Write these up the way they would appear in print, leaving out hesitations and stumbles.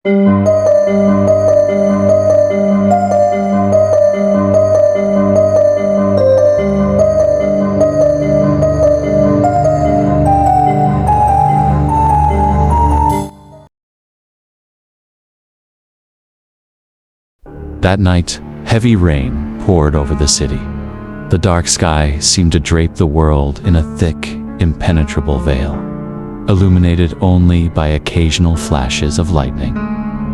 That night, heavy rain poured over the city. The dark sky seemed to drape the world in a thick, impenetrable veil, illuminated only by occasional flashes of lightning.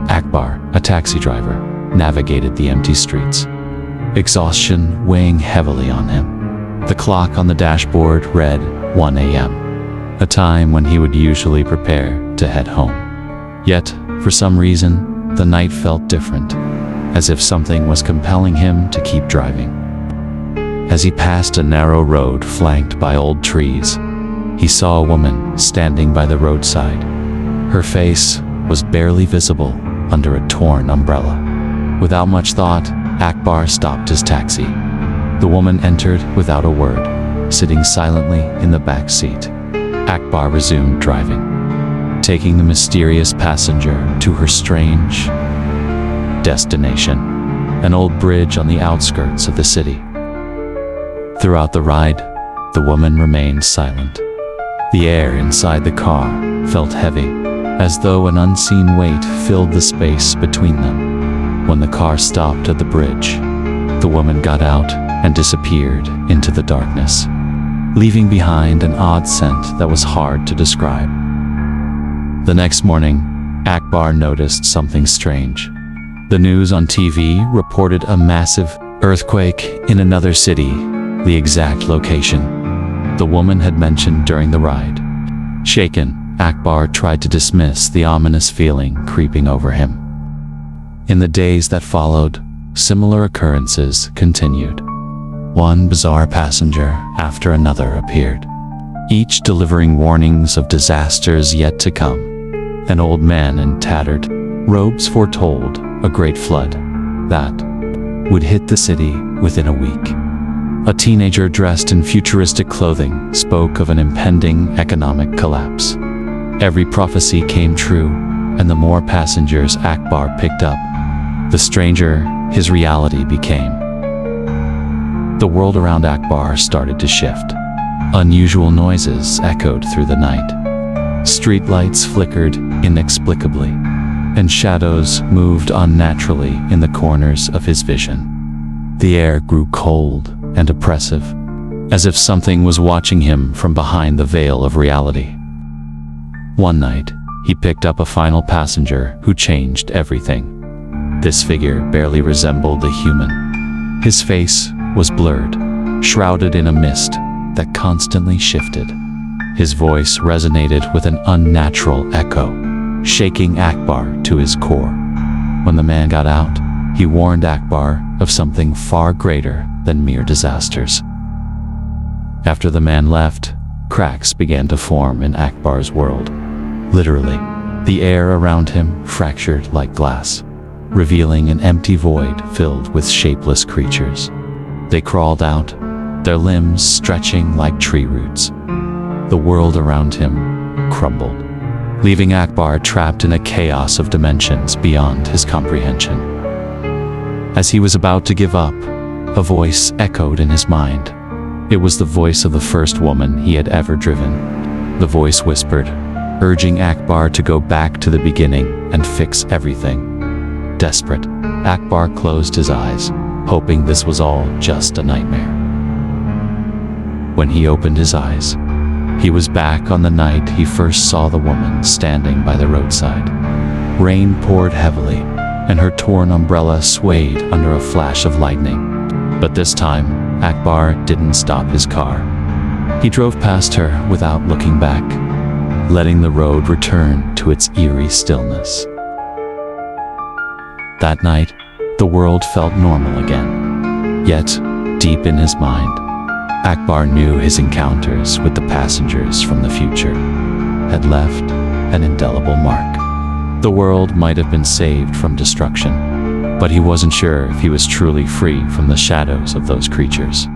Akbar, a taxi driver, navigated the empty streets, exhaustion weighing heavily on him. The clock on the dashboard read 1 a.m., a time when he would usually prepare to head home. Yet, for some reason, the night felt different, as if something was compelling him to keep driving. As he passed a narrow road flanked by old trees, he saw a woman standing by the roadside. Her face was barely visible under a torn umbrella. Without much thought, Akbar stopped his taxi. The woman entered without a word, sitting silently in the back seat. Akbar resumed driving, taking the mysterious passenger to her strange destination, an old bridge on the outskirts of the city. Throughout the ride, the woman remained silent. The air inside the car felt heavy, as though an unseen weight filled the space between them. When the car stopped at the bridge, the woman got out and disappeared into the darkness, leaving behind an odd scent that was hard to describe. The next morning, Akbar noticed something strange. The news on TV reported a massive earthquake in another city, the exact location the woman had mentioned during the ride. Shaken, Akbar tried to dismiss the ominous feeling creeping over him. In the days that followed, similar occurrences continued. One bizarre passenger after another appeared, each delivering warnings of disasters yet to come. An old man in tattered robes foretold a great flood that would hit the city within a week. A teenager dressed in futuristic clothing spoke of an impending economic collapse. Every prophecy came true, and the more passengers Akbar picked up, the stranger his reality became. The world around Akbar started to shift. Unusual noises echoed through the night. Streetlights flickered inexplicably, and shadows moved unnaturally in the corners of his vision. The air grew cold and oppressive, as if something was watching him from behind the veil of reality. One night, he picked up a final passenger who changed everything. This figure barely resembled a human. His face was blurred, shrouded in a mist that constantly shifted. His voice resonated with an unnatural echo, shaking Akbar to his core. When the man got out, he warned Akbar of something far greater than mere disasters. After the man left, cracks began to form in Akbar's world. Literally, the air around him fractured like glass, revealing an empty void filled with shapeless creatures. They crawled out, their limbs stretching like tree roots. The world around him crumbled, leaving Akbar trapped in a chaos of dimensions beyond his comprehension. As he was about to give up, a voice echoed in his mind. It was the voice of the first woman he had ever driven. The voice whispered, urging Akbar to go back to the beginning and fix everything. Desperate, Akbar closed his eyes, hoping this was all just a nightmare. When he opened his eyes, he was back on the night he first saw the woman standing by the roadside. Rain poured heavily, and her torn umbrella swayed under a flash of lightning. But this time, Akbar didn't stop his car. He drove past her without looking back, letting the road return to its eerie stillness. That night, the world felt normal again. Yet, deep in his mind, Akbar knew his encounters with the passengers from the future had left an indelible mark. The world might have been saved from destruction, but he wasn't sure if he was truly free from the shadows of those creatures.